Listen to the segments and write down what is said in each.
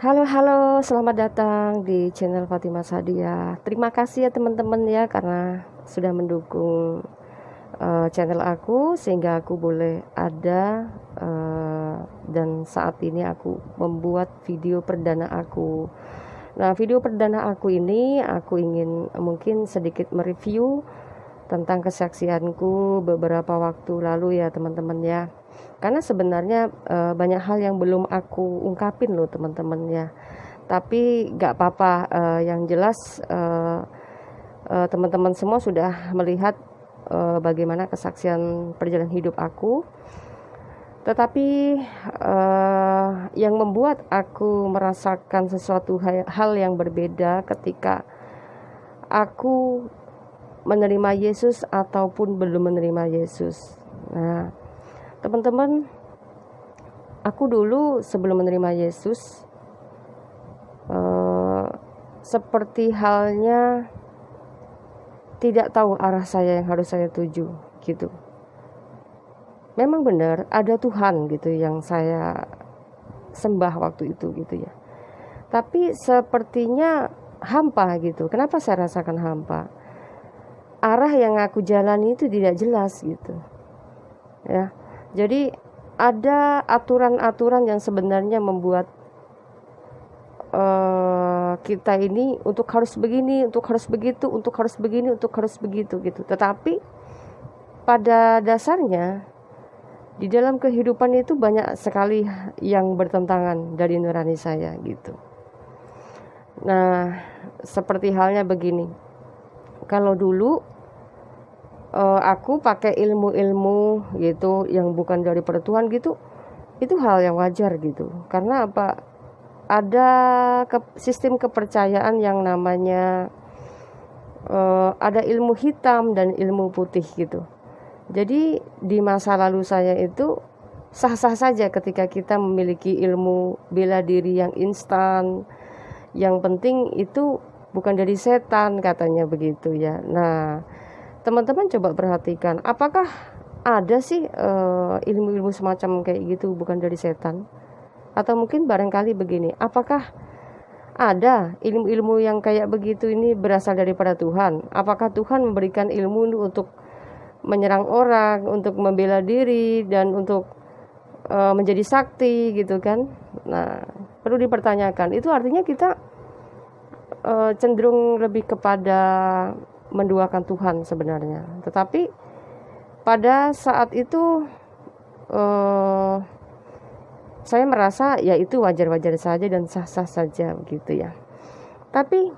Halo, halo, selamat datang di channel Fatima Sadia. Terima kasih ya teman-teman ya karena sudah mendukung channel aku sehingga aku boleh ada dan saat ini aku membuat video perdana aku. Nah, video perdana aku ini aku ingin mungkin sedikit mereview tentang kesaksianku beberapa waktu lalu ya teman-teman ya. Karena sebenarnya banyak hal yang belum aku ungkapin loh teman-teman ya. Tapi gak apa-apa, yang jelas teman-teman semua sudah melihat bagaimana kesaksian perjalanan hidup aku. Tetapi yang membuat aku merasakan sesuatu hal yang berbeda ketika aku menerima Yesus ataupun belum menerima Yesus. Nah, teman-teman, aku dulu sebelum menerima Yesus seperti halnya tidak tahu arah saya yang harus saya tuju gitu. Memang benar ada Tuhan gitu yang saya sembah waktu itu gitu ya. Tapi sepertinya hampa gitu. Kenapa saya rasakan hampa? Arah yang aku jalani itu tidak jelas gitu. Ya. Jadi ada aturan-aturan yang sebenarnya membuat kita ini untuk harus begini, untuk harus begitu, untuk harus begini, untuk harus begitu gitu. Tetapi pada dasarnya di dalam kehidupan itu banyak sekali yang bertentangan dari nurani saya gitu. Nah, seperti halnya begini. Kalau dulu aku pakai ilmu-ilmu gitu yang bukan dari Tuhan gitu, itu hal yang wajar gitu. Karena apa? Ada sistem kepercayaan yang namanya ada ilmu hitam dan ilmu putih gitu. Jadi di masa lalu saya itu sah-sah saja ketika kita memiliki ilmu bela diri yang instan. Yang penting itu bukan dari setan katanya begitu ya. Nah, teman-teman coba perhatikan, apakah ada sih ilmu-ilmu semacam kayak gitu bukan dari setan? Atau mungkin barangkali begini, apakah ada ilmu-ilmu yang kayak begitu ini berasal daripada Tuhan? Apakah Tuhan memberikan ilmu untuk menyerang orang, untuk membela diri, dan untuk menjadi sakti gitu kan? Nah, perlu dipertanyakan. Itu artinya kita cenderung lebih kepada menduakan Tuhan sebenarnya. Tetapi pada saat itu saya merasa ya itu wajar-wajar saja dan sah-sah saja begitu ya. Tapi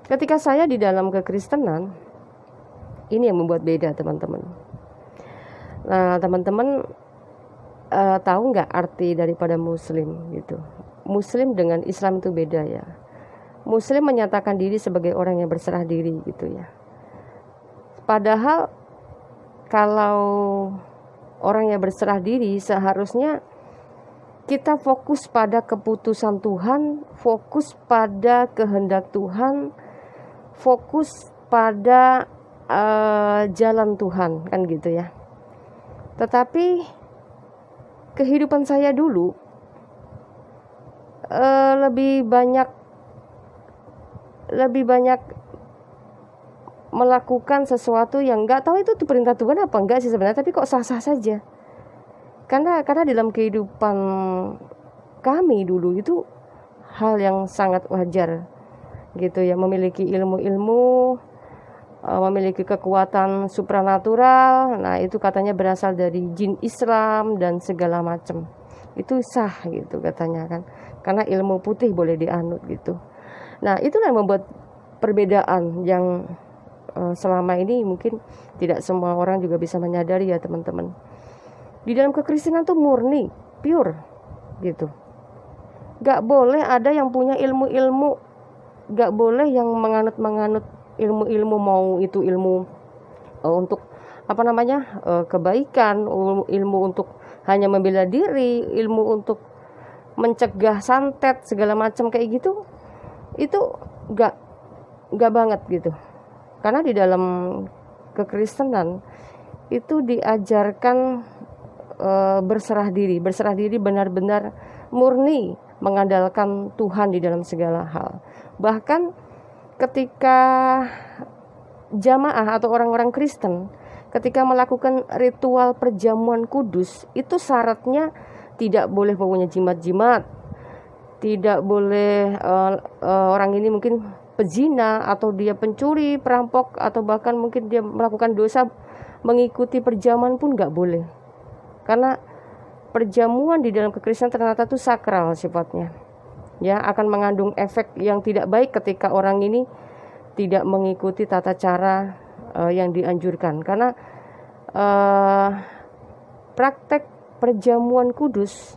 ketika saya di dalam kekristenan, ini yang membuat beda teman-teman. Nah, teman-teman tahu nggak arti daripada Muslim gitu? Muslim dengan Islam itu beda ya. Muslim menyatakan diri sebagai orang yang berserah diri gitu ya. Padahal kalau orang yang berserah diri seharusnya kita fokus pada keputusan Tuhan, fokus pada kehendak Tuhan, fokus pada jalan Tuhan kan gitu ya. Tetapi kehidupan saya dulu lebih banyak melakukan sesuatu yang nggak tahu itu perintah Tuhan apa enggak sih sebenarnya, tapi kok sah-sah saja. Karena dalam kehidupan kami dulu itu hal yang sangat wajar gitu ya, memiliki ilmu-ilmu, memiliki kekuatan supranatural. Nah, itu katanya berasal dari jin Islam dan segala macam. Itu sah gitu katanya kan. Karena ilmu putih boleh dianut gitu. Nah, itulah yang membuat perbedaan yang selama ini mungkin tidak semua orang juga bisa menyadari ya teman-teman. Di dalam kekristenan tuh murni, pure gitu. Gak boleh ada yang punya ilmu-ilmu, gak boleh yang menganut ilmu-ilmu, mau itu ilmu untuk kebaikan, ilmu untuk hanya membela diri, ilmu untuk mencegah santet segala macam kayak gitu. Itu gak banget gitu. Karena di dalam kekristenan itu diajarkan berserah diri benar-benar murni mengandalkan Tuhan di dalam segala hal. Bahkan ketika jamaah atau orang-orang Kristen ketika melakukan ritual perjamuan kudus, itu syaratnya tidak boleh mempunyai jimat-jimat, tidak boleh orang ini mungkin pezina atau dia pencuri, perampok, atau bahkan mungkin dia melakukan dosa, mengikuti perjamuan pun nggak boleh. Karena perjamuan di dalam kekristenan ternyata itu sakral sifatnya, ya, akan mengandung efek yang tidak baik ketika orang ini tidak mengikuti tata cara yang dianjurkan. Karena praktek perjamuan kudus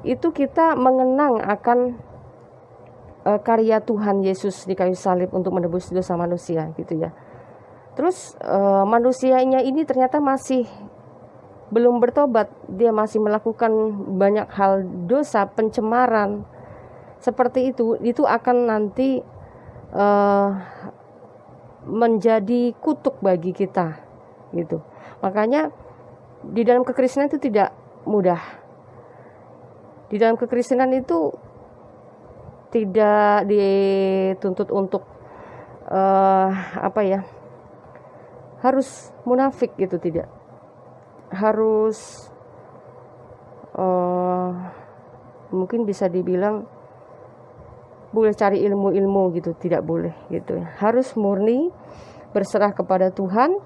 itu kita mengenang akan karya Tuhan Yesus di kayu salib untuk menebus dosa manusia gitu ya. Terus manusianya ini ternyata masih belum bertobat, dia masih melakukan banyak hal dosa, pencemaran seperti itu akan nanti menjadi kutuk bagi kita gitu. Makanya di dalam kekristenan itu tidak mudah. Di dalam kekristenan itu tidak dituntut untuk harus munafik gitu, tidak harus mungkin bisa dibilang boleh cari ilmu-ilmu gitu, tidak boleh gitu. Harus murni berserah kepada Tuhan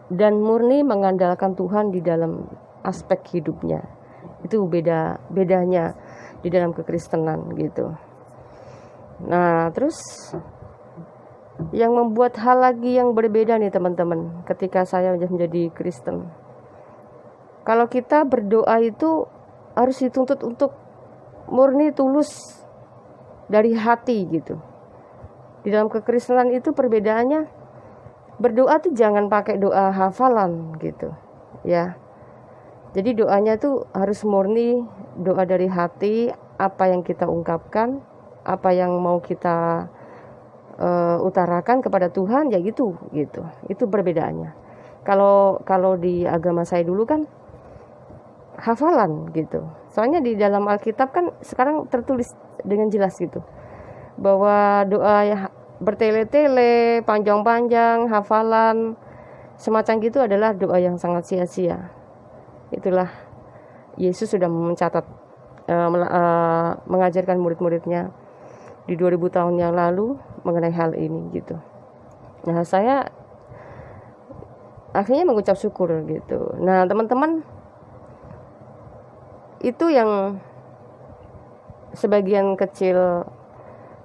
dan murni mengandalkan Tuhan di dalam aspek hidupnya. Itu bedanya di dalam kekristenan gitu. Nah, terus yang membuat hal lagi yang berbeda nih teman-teman ketika saya menjadi Kristen. Kalau kita berdoa itu harus dituntut untuk murni tulus dari hati gitu. Di dalam kekristenan itu perbedaannya, berdoa tuh jangan pakai doa hafalan gitu ya. Jadi doanya tuh harus murni, doa dari hati, apa yang kita ungkapkan, apa yang mau kita utarakan kepada Tuhan ya gitu. Itu perbedaannya. Kalau di agama saya dulu kan hafalan gitu. Soalnya di dalam Alkitab kan sekarang tertulis dengan jelas gitu, bahwa doa ya bertele-tele, panjang-panjang, hafalan semacam gitu adalah doa yang sangat sia-sia. Itulah Yesus sudah mencatat, mengajarkan murid-muridnya di 2000 tahun yang lalu mengenai hal ini gitu. Nah, saya akhirnya mengucap syukur gitu. Nah, teman-teman, itu yang sebagian kecil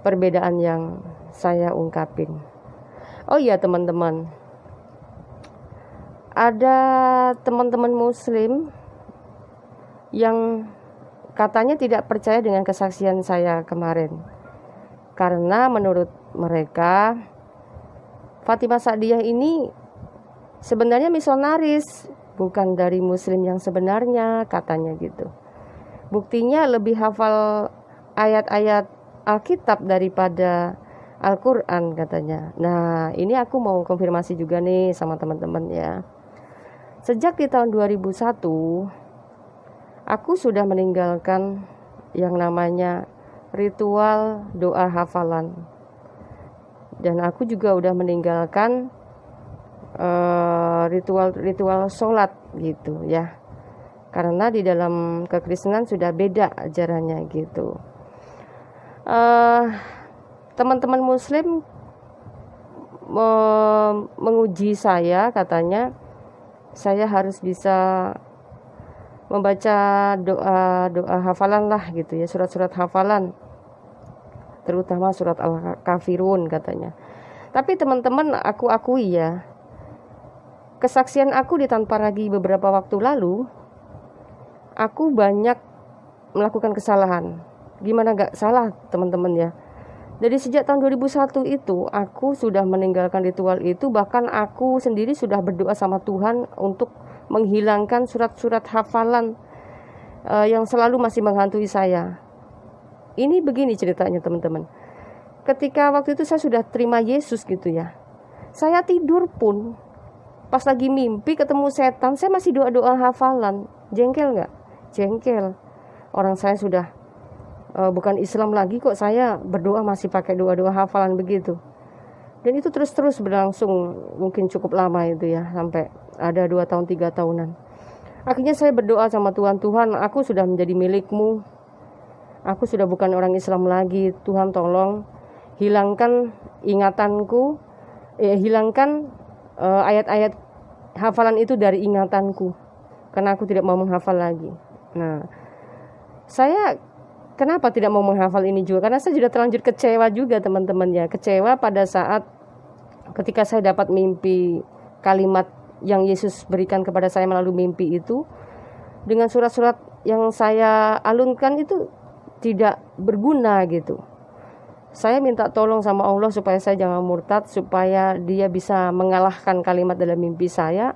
perbedaan yang saya ungkapin. Oh iya teman-teman, ada teman-teman muslim yang katanya tidak percaya dengan kesaksian saya kemarin. Karena menurut mereka Fatimah Sa'diyah ini sebenarnya misionaris, bukan dari muslim yang sebenarnya, katanya gitu. Buktinya lebih hafal ayat-ayat Alkitab daripada Al-Quran katanya. Nah, ini aku mau konfirmasi juga nih sama teman-teman ya. Sejak di tahun 2001, aku sudah meninggalkan yang namanya ritual doa hafalan. Dan aku juga udah meninggalkan ritual sholat gitu ya. Karena di dalam kekristenan sudah beda ajarannya gitu. Teman-teman muslim menguji saya, katanya saya harus bisa membaca doa hafalan lah gitu ya, surat-surat hafalan, terutama surat Al-Kafirun katanya. Tapi teman-teman, aku akui ya, kesaksian aku di Tanpa Ragi beberapa waktu lalu, aku banyak melakukan kesalahan. Gimana gak salah teman-teman ya. Dari sejak tahun 2001 itu aku sudah meninggalkan ritual itu. Bahkan aku sendiri sudah berdoa sama Tuhan untuk menghilangkan surat-surat hafalan yang selalu masih menghantui saya. Ini begini ceritanya teman-teman. Ketika waktu itu saya sudah terima Yesus gitu ya, saya tidur pun pas lagi mimpi ketemu setan, saya masih doa-doa hafalan. Jengkel gak? Jengkel. Orang saya sudah bukan Islam lagi kok saya berdoa masih pakai doa-doa hafalan begitu. Dan itu terus-terus berlangsung mungkin cukup lama itu ya, sampai ada 2 tahun 3 tahunan. Akhirnya saya berdoa sama Tuhan, Tuhan aku sudah menjadi milikmu, aku sudah bukan orang Islam lagi, Tuhan tolong hilangkan ingatanku, hilangkan ayat-ayat hafalan itu dari ingatanku, karena aku tidak mau menghafal lagi. Nah, saya kenapa tidak mau menghafal ini juga? Karena saya sudah terlanjur kecewa juga teman-teman ya. Kecewa pada saat ketika saya dapat mimpi kalimat yang Yesus berikan kepada saya melalui mimpi itu, dengan surat-surat yang saya alunkan itu tidak berguna gitu. Saya minta tolong sama Allah supaya saya jangan murtad, supaya dia bisa mengalahkan kalimat dalam mimpi saya.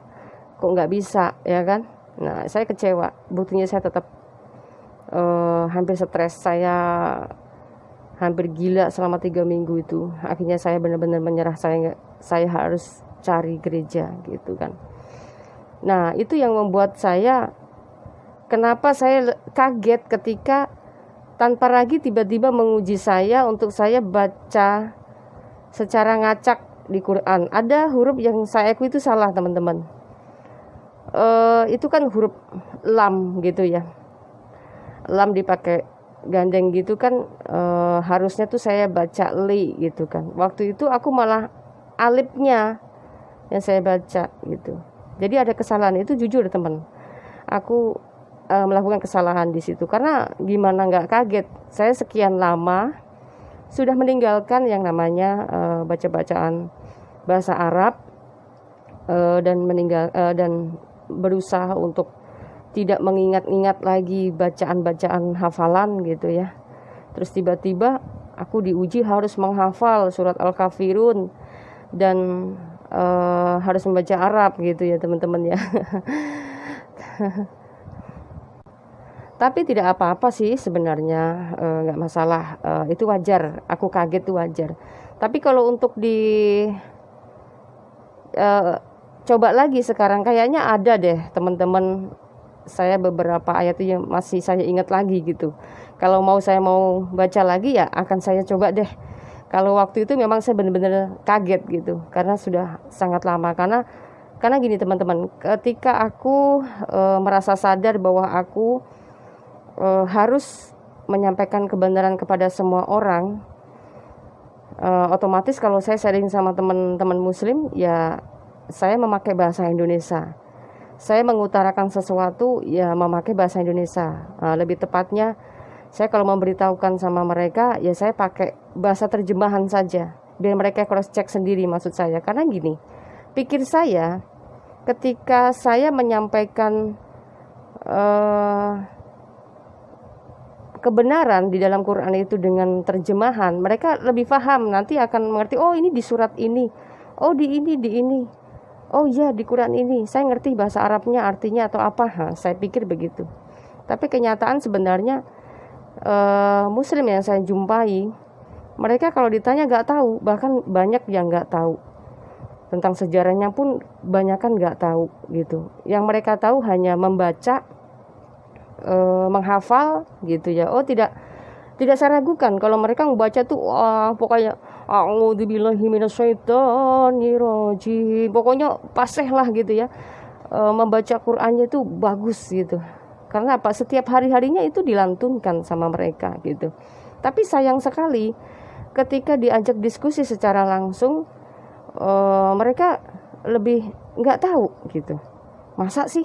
Kok nggak bisa ya kan? Nah, saya kecewa. Buktinya saya tetap hampir stres, saya hampir gila selama 3 minggu itu. Akhirnya saya benar-benar menyerah, saya harus cari gereja gitu kan. Nah, itu yang membuat saya, kenapa saya kaget ketika tanpa lagi tiba-tiba menguji saya untuk saya baca secara ngacak di Quran. Ada huruf yang saya akui itu salah teman-teman. Itu kan huruf lam gitu ya. Lam dipakai gandeng gitu kan, harusnya tuh saya baca li gitu kan. Waktu itu aku malah alifnya yang saya baca gitu. Jadi ada kesalahan, itu jujur teman. Aku melakukan kesalahan di situ, karena gimana nggak kaget, saya sekian lama sudah meninggalkan yang namanya baca-bacaan bahasa Arab, dan berusaha untuk tidak mengingat-ingat lagi bacaan-bacaan hafalan gitu ya. Terus tiba-tiba aku diuji harus menghafal surat Al-Kafirun dan harus membaca Arab gitu ya teman-teman ya. Tapi tidak apa-apa sih sebenarnya, nggak masalah, itu wajar. Aku kaget itu wajar. Tapi kalau untuk coba lagi sekarang, kayaknya ada deh teman-teman, saya beberapa ayat yang masih saya ingat lagi gitu. Kalau saya mau baca lagi ya akan saya coba deh. Kalau waktu itu memang saya benar-benar kaget gitu, karena sudah sangat lama. Karena gini teman-teman, ketika aku merasa sadar bahwa aku harus menyampaikan kebenaran kepada semua orang, otomatis kalau saya sharing sama teman-teman muslim ya saya memakai bahasa Indonesia. Saya mengutarakan sesuatu ya memakai bahasa Indonesia. Lebih tepatnya saya kalau memberitahukan sama mereka ya saya pakai bahasa terjemahan saja, biar mereka cross check sendiri maksud saya. Karena gini, pikir saya ketika saya menyampaikan kebenaran di dalam Quran itu dengan terjemahan, mereka lebih paham, nanti akan mengerti, oh ini di surat ini, oh di ini, oh iya di Quran ini, saya ngerti bahasa Arabnya artinya atau apa. Saya pikir begitu. Tapi kenyataan sebenarnya muslim yang saya jumpai, mereka kalau ditanya gak tahu, bahkan banyak yang gak tahu. Tentang sejarahnya pun banyak kan gak tahu gitu. Yang mereka tahu hanya membaca, menghafal gitu ya. Oh tidak saya ragukan kalau mereka membaca tuh pokoknya a'udzubillahi minasyaitonirrajim, pokoknya paseh lah gitu ya. Membaca Qur'annya itu bagus gitu. Karena apa? Setiap hari-harinya itu dilantunkan sama mereka gitu. Tapi sayang sekali ketika diajak diskusi secara langsung, mereka lebih nggak tahu gitu. Masa sih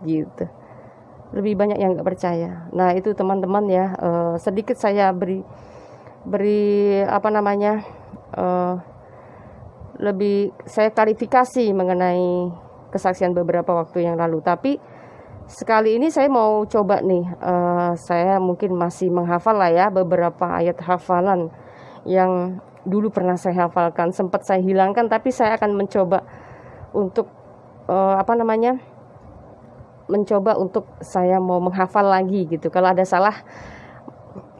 gitu. Lebih banyak yang nggak percaya. Nah itu teman-teman ya, sedikit saya beri lebih saya klarifikasi mengenai kesaksian beberapa waktu yang lalu. Tapi sekali ini saya mau coba nih, saya mungkin masih menghafal lah ya beberapa ayat hafalan yang dulu pernah saya hafalkan, sempat saya hilangkan, tapi saya akan mencoba untuk mencoba untuk saya mau menghafal lagi gitu. Kalau ada salah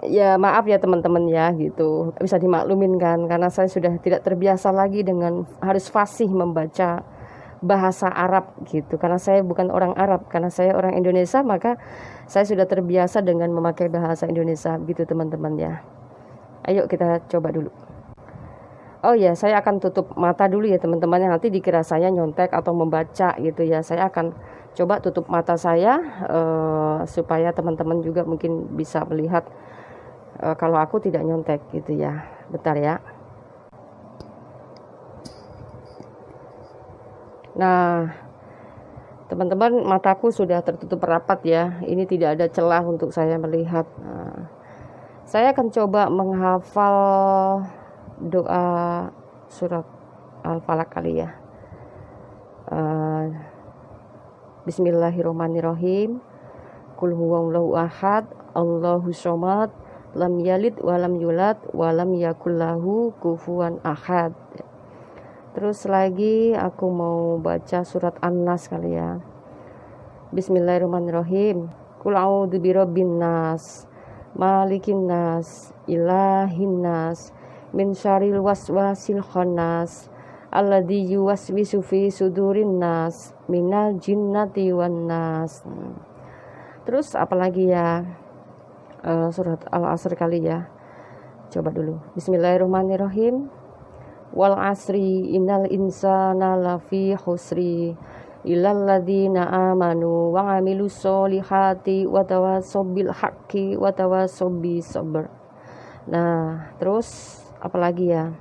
ya maaf ya teman-teman ya gitu, bisa dimaklumin kan, karena saya sudah tidak terbiasa lagi dengan harus fasih membaca bahasa Arab gitu. Karena saya bukan orang Arab, karena saya orang Indonesia, maka saya sudah terbiasa dengan memakai bahasa Indonesia gitu teman-teman ya. Ayo kita coba dulu. Oh ya, saya akan tutup mata dulu ya teman-teman, yang nanti dikira saya nyontek atau membaca gitu ya. Saya akan coba tutup mata saya supaya teman-teman juga mungkin bisa melihat kalau aku tidak nyontek gitu ya. Bentar ya. Nah, teman-teman, mataku sudah tertutup rapat ya. Ini tidak ada celah untuk saya melihat. Nah, saya akan coba menghafal doa surat Al-Falaq kali ya. Bismillahirrahmanirrahim. Qul huwallahu ahad, Allahu somad, lam yalid walam yulad walam yakullahu kufuwan ahad. Terus lagi aku mau baca surat An-Nas kali ya. Bismillahirrahmanirrahim. Qul a'udzu birabbin nas, malikin nas, ilahin nas, min syarril waswasil khannas, alladzi yuwaswisu fi sudurin nas, minal jinnati wan nas. Terus apalagi ya? Surat Al-Asr kali ya. Coba dulu. Bismillahirrahmanirrahim. Wal asri innal insana lafi khusri illal ladzina amanu wa 'amilus solihati wa tawassaw bil haqqi wa tawassaw bis sabr. Nah, terus apalagi ya?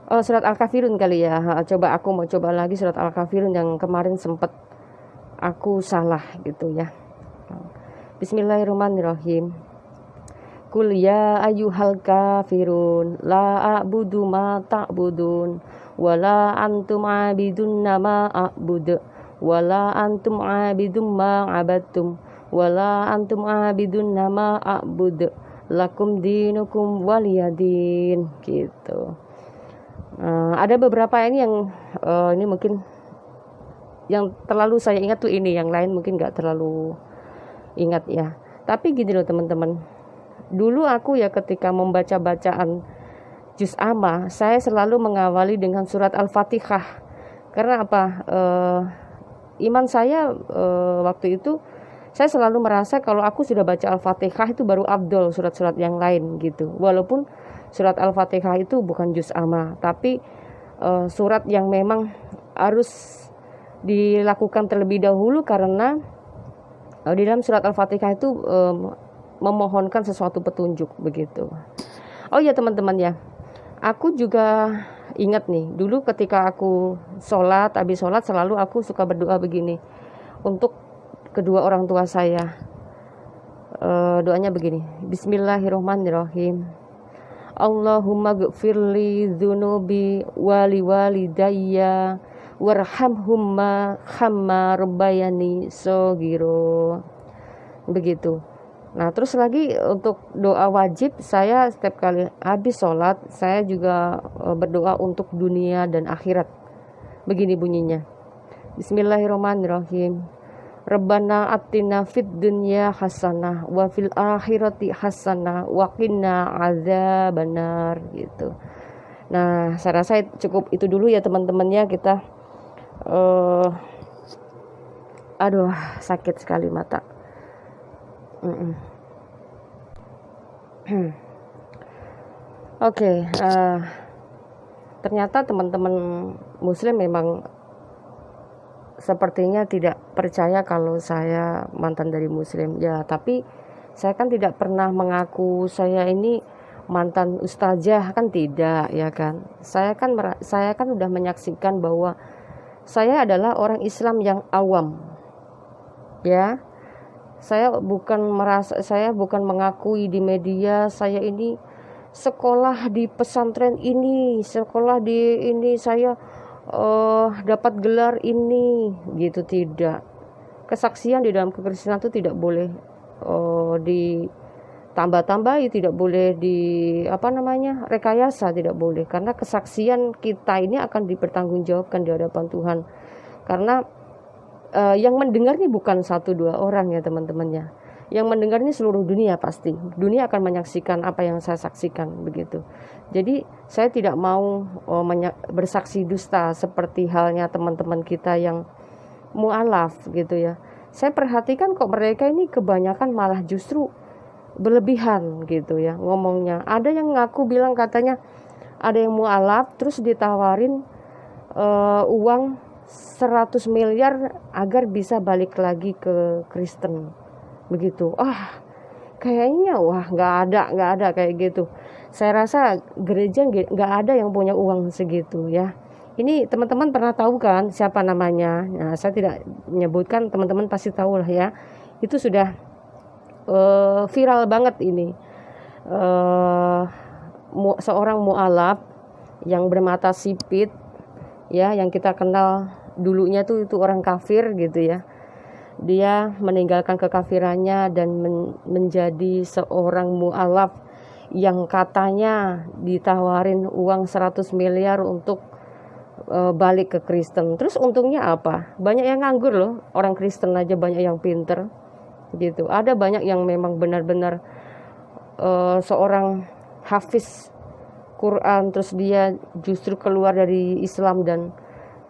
Oh, surat Al-Kafirun kali ya. Coba aku mau coba lagi surat Al-Kafirun yang kemarin sempat aku salah gitu ya. Bismillahirrahmanirrahim. Qul ya ayyuhal kafirun la a'budu ma ta'budun wala antum 'abidun ma a'budu wala antum 'abidum ma 'abadtum wala antum 'abidun ma a'budu lakum dinukum waliyadin gitu. Ada beberapa ini yang ini mungkin yang terlalu saya ingat tuh ini, yang lain mungkin nggak terlalu ingat ya. Tapi gini loh teman-teman, dulu aku ya ketika membaca bacaan juz amma, saya selalu mengawali dengan surat Al-Fatihah. Karena apa? Iman saya waktu itu saya selalu merasa kalau aku sudah baca Al-Fatihah itu baru afdol surat-surat yang lain gitu. Walaupun surat Al-Fatihah itu bukan juz amma, tapi surat yang memang harus dilakukan terlebih dahulu karena di dalam surat Al-Fatihah itu memohonkan sesuatu petunjuk begitu. Oh ya teman-teman ya, aku juga ingat nih, dulu ketika aku sholat, habis sholat selalu aku suka berdoa begini untuk kedua orang tua saya. Doanya begini, Bismillahirrahmanirrahim. Allahumma gfirli dzunubi wali walidayya warhamhumma khamma rabbayani shogiro. Begitu. Nah, terus lagi untuk doa wajib, saya setiap kali habis sholat saya juga berdoa untuk dunia dan akhirat. Begini bunyinya, Bismillahirrahmanirrahim. Rabbana atina fid dunya hasanah wa fil akhirati hasanah wa qina adzabannar gitu. Nah, saya rasa cukup itu dulu ya teman-teman ya. Kita aduh sakit sekali mata. Oke, ternyata teman-teman muslim memang sepertinya tidak percaya kalau saya mantan dari muslim ya, tapi saya kan tidak pernah mengaku saya ini mantan ustazah, kan tidak ya kan. Saya kan udah menyaksikan bahwa saya adalah orang Islam yang awam ya. Saya bukan mengakui di media saya ini sekolah di pesantren ini, sekolah di ini, saya dapat gelar ini gitu, tidak. Kesaksian di dalam kekristenan itu tidak boleh ditambah-tambahi, tidak boleh rekayasa, tidak boleh, karena kesaksian kita ini akan dipertanggungjawabkan di hadapan Tuhan. Karena yang mendengar ini bukan 1-2 orang ya teman-teman ya. Yang mendengar ini seluruh dunia pasti. Dunia akan menyaksikan apa yang saya saksikan begitu. Jadi saya tidak mau bersaksi dusta seperti halnya teman-teman kita yang mualaf gitu ya. Saya perhatikan kok mereka ini kebanyakan malah justru berlebihan gitu ya ngomongnya. Ada yang ngaku bilang katanya ada yang mualaf terus ditawarin uang 100 miliar agar bisa balik lagi ke Kristen begitu. Kayaknya nggak ada kayak gitu. Saya rasa gereja nggak ada yang punya uang segitu ya. Ini teman-teman pernah tahu kan siapa namanya? Nah, saya tidak menyebutkan, teman-teman pasti tahu lah ya. Itu sudah viral banget ini. Seorang mualaf yang bermata sipit ya, yang kita kenal dulunya tuh itu orang kafir gitu ya. Dia meninggalkan kekafirannya dan menjadi seorang mualaf yang katanya ditawarin uang 100 miliar untuk balik ke Kristen. Terus untungnya apa? Banyak yang nganggur loh. Orang Kristen aja banyak yang pinter gitu. Ada banyak yang memang benar-benar seorang hafiz Quran terus dia justru keluar dari Islam dan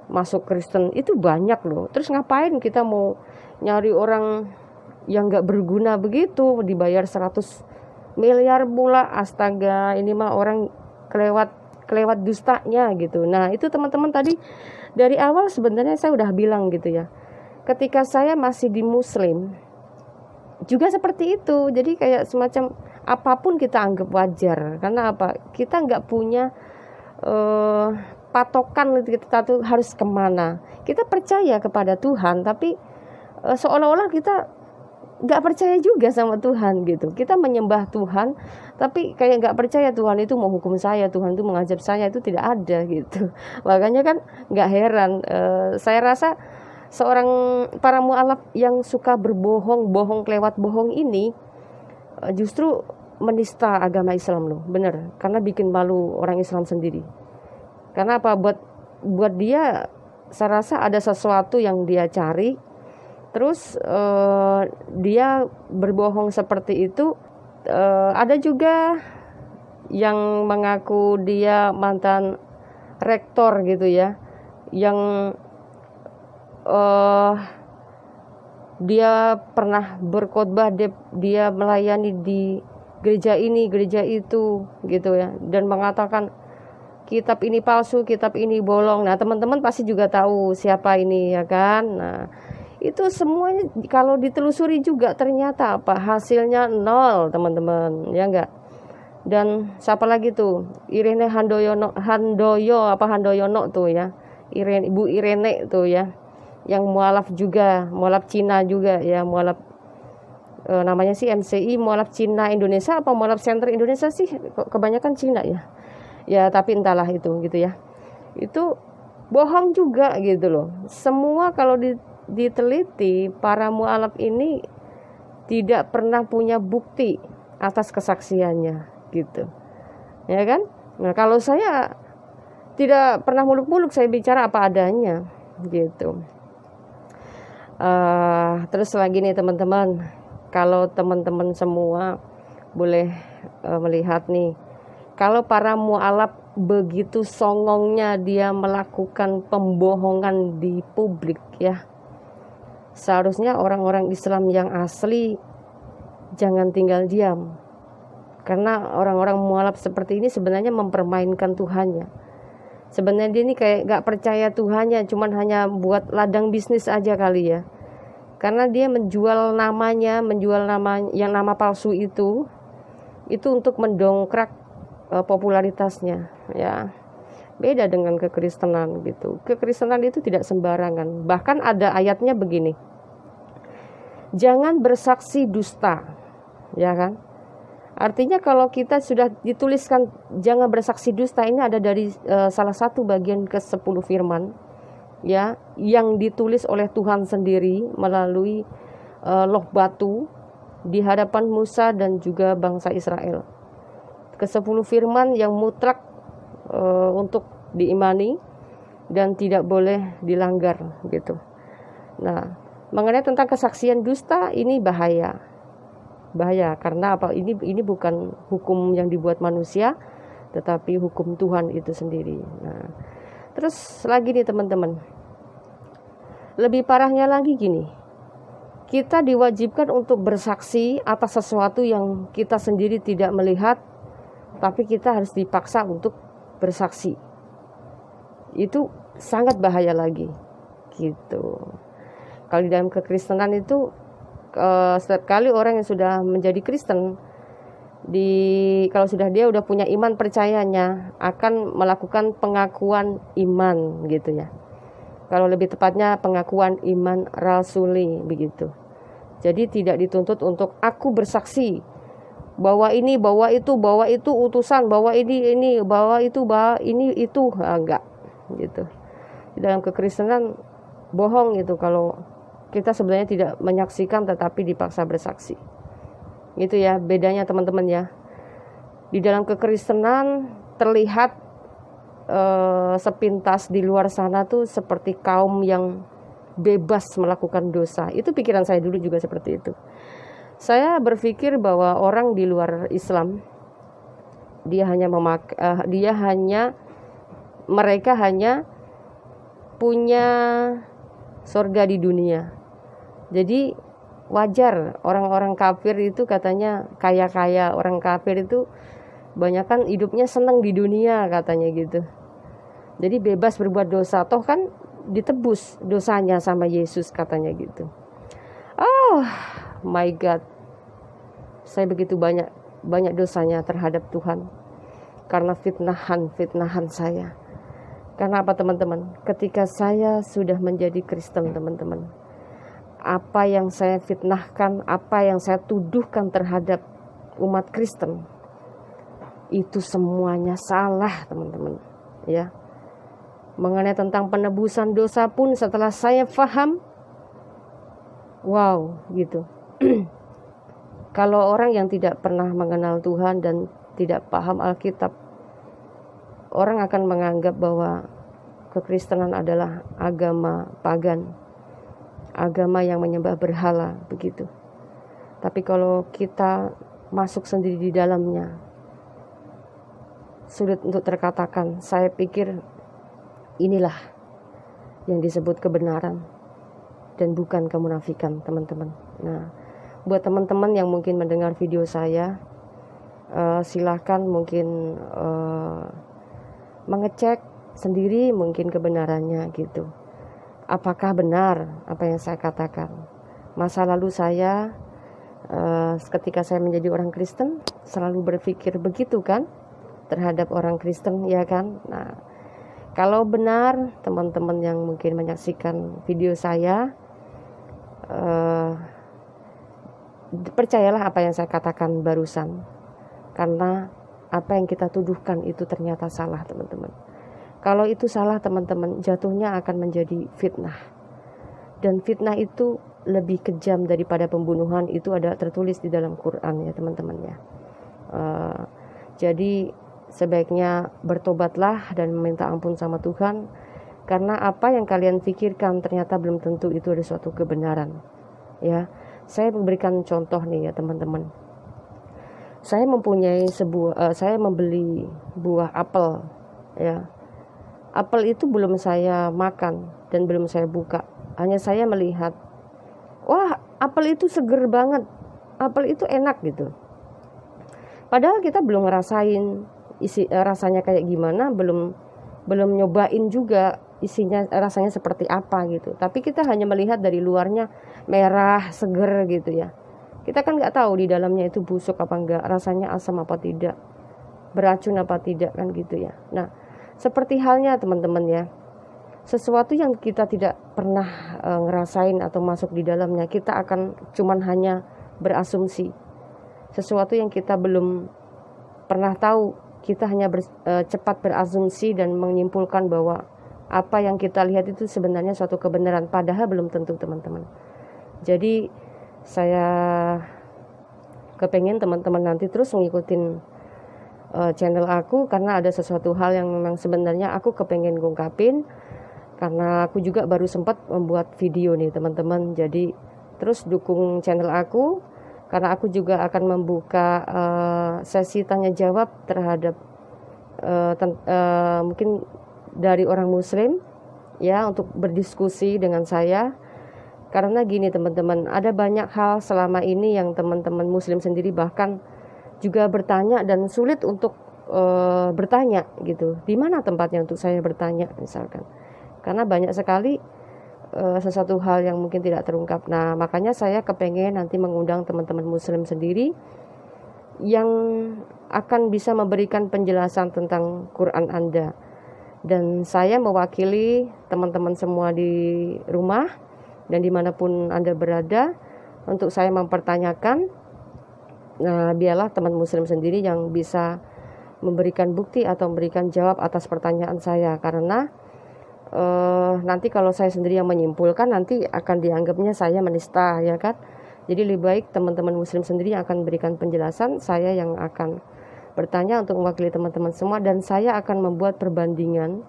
masuk Kristen. Itu banyak loh. Terus ngapain kita mau nyari orang yang gak berguna begitu, dibayar 100 miliar pula, astaga, ini mah orang kelewat dustanya gitu. Nah itu teman-teman tadi dari awal sebenarnya saya udah bilang gitu ya, ketika saya masih di Muslim juga seperti itu. Jadi kayak semacam apapun kita anggap wajar, karena apa, kita gak punya patokan kita tuh harus kemana. Kita percaya kepada Tuhan tapi seolah-olah kita nggak percaya juga sama Tuhan gitu. Kita menyembah Tuhan tapi kayak nggak percaya Tuhan itu mau hukum saya, Tuhan itu mengazab saya, itu tidak ada gitu. Makanya kan nggak heran saya rasa para mualaf yang suka bohong kelewat bohong ini justru menista agama Islam loh, bener, karena bikin malu orang Islam sendiri. Karena apa, buat dia saya rasa ada sesuatu yang dia cari. Terus dia berbohong seperti itu. Ada juga yang mengaku dia mantan rektor gitu ya, yang dia pernah berkhotbah, dia melayani di gereja ini, gereja itu gitu ya, dan mengatakan kitab ini palsu, kitab ini bolong. Nah teman-teman pasti juga tahu siapa ini ya kan. Nah itu semuanya kalau ditelusuri juga ternyata apa, hasilnya nol teman-teman, ya enggak. Dan siapa lagi tuh, Irene Handoyono tuh ya, Ibu Irene tuh ya, yang mualaf juga, mualaf Cina juga ya, mualaf namanya sih MCI, mualaf Cina Indonesia apa mualaf Center Indonesia sih, kebanyakan Cina ya. Ya tapi entahlah itu gitu ya. Itu bohong juga gitu loh. Semua kalau diteliti, para mualaf ini tidak pernah punya bukti atas kesaksiannya gitu ya kan. Nah kalau saya tidak pernah muluk-muluk, saya bicara apa adanya gitu. Terus lagi nih teman-teman, kalau teman-teman semua boleh melihat nih, kalau para mualaf begitu songongnya dia melakukan pembohongan di publik ya, seharusnya orang-orang Islam yang asli jangan tinggal diam. Karena orang-orang mualaf seperti ini sebenarnya mempermainkan Tuhannya. Sebenarnya dia ini kayak gak percaya Tuhannya, cuman hanya buat ladang bisnis aja kali ya. Karena dia menjual namanya, yang nama palsu itu untuk mendongkrak popularitasnya ya. Beda dengan kekristenan gitu. Kekristenan itu tidak sembarangan. Bahkan ada ayatnya begini, jangan bersaksi dusta, ya kan. Artinya kalau kita sudah dituliskan jangan bersaksi dusta, ini ada dari salah satu bagian ke-10 firman ya, yang ditulis oleh Tuhan sendiri melalui loh batu di hadapan Musa dan juga bangsa Israel. Ke-10 firman yang mutlak untuk diimani dan tidak boleh dilanggar gitu. Nah, mengenai tentang kesaksian dusta ini bahaya bahaya. Karena apa? Ini bukan hukum yang dibuat manusia, tetapi hukum Tuhan itu sendiri. Nah, terus lagi nih teman-teman, lebih parahnya lagi gini, kita diwajibkan untuk bersaksi atas sesuatu yang kita sendiri tidak melihat, tapi kita harus dipaksa untuk bersaksi. Itu sangat bahaya lagi gitu. Kalau di dalam kekristenan itu setiap kali orang yang sudah menjadi Kristen, kalau sudah dia udah punya iman, percayanya akan melakukan pengakuan iman gitu ya. Kalau lebih tepatnya pengakuan iman rasuli begitu. Jadi tidak dituntut untuk aku bersaksi bahwa ini, bahwa itu utusan, bahwa ini, bahwa ini itu, enggak gitu. Di dalam kekristenan bohong itu kalau kita sebenarnya tidak menyaksikan tetapi dipaksa bersaksi. Gitu ya bedanya teman-teman ya. Di dalam kekristenan terlihat sepintas di luar sana tuh seperti kaum yang bebas melakukan dosa. Itu pikiran saya dulu juga seperti itu. Saya berpikir bahwa orang di luar Islam mereka hanya punya surga di dunia. Jadi wajar orang-orang kafir itu katanya kaya-kaya, orang kafir itu banyak kan hidupnya senang di dunia katanya gitu. Jadi bebas berbuat dosa, toh kan ditebus dosanya sama Yesus katanya gitu. Oh my God, saya begitu banyak dosanya terhadap Tuhan karena fitnahan saya. Karena apa teman-teman? Ketika saya sudah menjadi Kristen teman-teman, apa yang saya fitnahkan, apa yang saya tuduhkan terhadap umat Kristen, itu semuanya salah teman-teman ya. Mengenai tentang penebusan dosa pun setelah saya paham, wow gitu. Kalau orang yang tidak pernah mengenal Tuhan dan tidak paham Alkitab, orang akan menganggap bahwa kekristenan adalah agama pagan, agama yang menyembah berhala begitu. Tapi kalau kita masuk sendiri di dalamnya, sulit untuk terkatakan. Saya pikir inilah yang disebut kebenaran dan bukan kemunafikan teman-teman. Nah, buat teman-teman yang mungkin mendengar video saya, silahkan mungkin mengecek sendiri mungkin kebenarannya gitu. Apakah benar apa yang saya katakan? Masa lalu saya ketika saya menjadi orang Kristen selalu berpikir begitu kan terhadap orang Kristen ya kan. Nah, kalau benar teman-teman yang mungkin menyaksikan video saya, percayalah apa yang saya katakan barusan, karena apa yang kita tuduhkan itu ternyata salah teman-teman. Kalau itu salah teman-teman, jatuhnya akan menjadi fitnah. Dan fitnah itu lebih kejam daripada pembunuhan. Itu ada tertulis di dalam Quran ya teman-teman ya. Jadi sebaiknya bertobatlah dan meminta ampun sama Tuhan. Karena apa yang kalian pikirkan ternyata belum tentu itu ada suatu kebenaran. Ya, saya memberikan contoh nih ya teman-teman. Saya membeli buah apel ya. Apel itu belum saya makan dan belum saya buka. Hanya saya melihat, wah apel itu seger banget, apel itu enak gitu. Padahal kita belum ngerasain rasanya kayak gimana, belum nyobain juga isinya rasanya seperti apa gitu. Tapi kita hanya melihat dari luarnya merah, seger gitu ya. Kita kan nggak tahu di dalamnya itu busuk apa enggak, rasanya asam apa tidak, beracun apa tidak kan gitu ya. Nah, seperti halnya teman-teman ya, sesuatu yang kita tidak pernah ngerasain atau masuk di dalamnya, kita akan cuman hanya berasumsi. Sesuatu yang kita belum pernah tahu, kita hanya cepat berasumsi dan menyimpulkan bahwa apa yang kita lihat itu sebenarnya suatu kebenaran, padahal belum tentu teman-teman. Jadi saya kepengen teman-teman nanti terus ngikutin channel aku, karena ada sesuatu hal yang memang sebenarnya aku kepengen ngungkapin, karena aku juga baru sempat membuat video nih teman-teman. Jadi terus dukung channel aku karena aku juga akan membuka sesi tanya jawab terhadap mungkin dari orang Muslim ya, untuk berdiskusi dengan saya. Karena gini teman-teman, ada banyak hal selama ini yang teman-teman Muslim sendiri bahkan juga bertanya dan sulit untuk bertanya gitu. Di mana tempatnya untuk saya bertanya misalkan? Karena banyak sekali sesuatu hal yang mungkin tidak terungkap. Nah, makanya saya kepengen nanti mengundang teman-teman Muslim sendiri yang akan bisa memberikan penjelasan tentang Quran Anda. Dan saya mewakili teman-teman semua di rumah dan dimanapun Anda berada untuk saya mempertanyakan. Nah, biarlah teman Muslim sendiri yang bisa memberikan bukti atau memberikan jawab atas pertanyaan saya, karena nanti kalau saya sendiri yang menyimpulkan nanti akan dianggapnya saya menista ya kan. Jadi lebih baik teman-teman Muslim sendiri yang akan memberikan penjelasan, saya yang akan bertanya untuk mewakili teman-teman semua, dan saya akan membuat perbandingan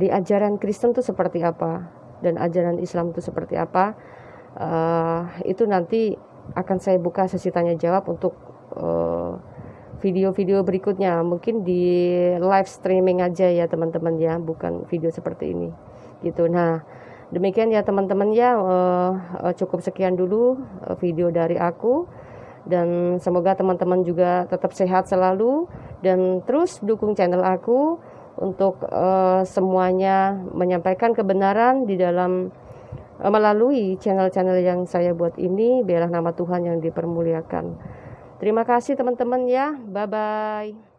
di ajaran Kristen itu seperti apa dan ajaran Islam itu seperti apa. Itu nanti akan saya buka sesi tanya jawab untuk video-video berikutnya, mungkin di live streaming aja ya teman-teman ya, bukan video seperti ini gitu. Nah, demikian ya teman-teman ya, cukup sekian dulu video dari aku, dan semoga teman-teman juga tetap sehat selalu dan terus dukung channel aku untuk semuanya menyampaikan kebenaran di dalam melalui channel-channel yang saya buat ini. Biarlah nama Tuhan yang dipermuliakan. Terima kasih teman-teman ya, bye-bye.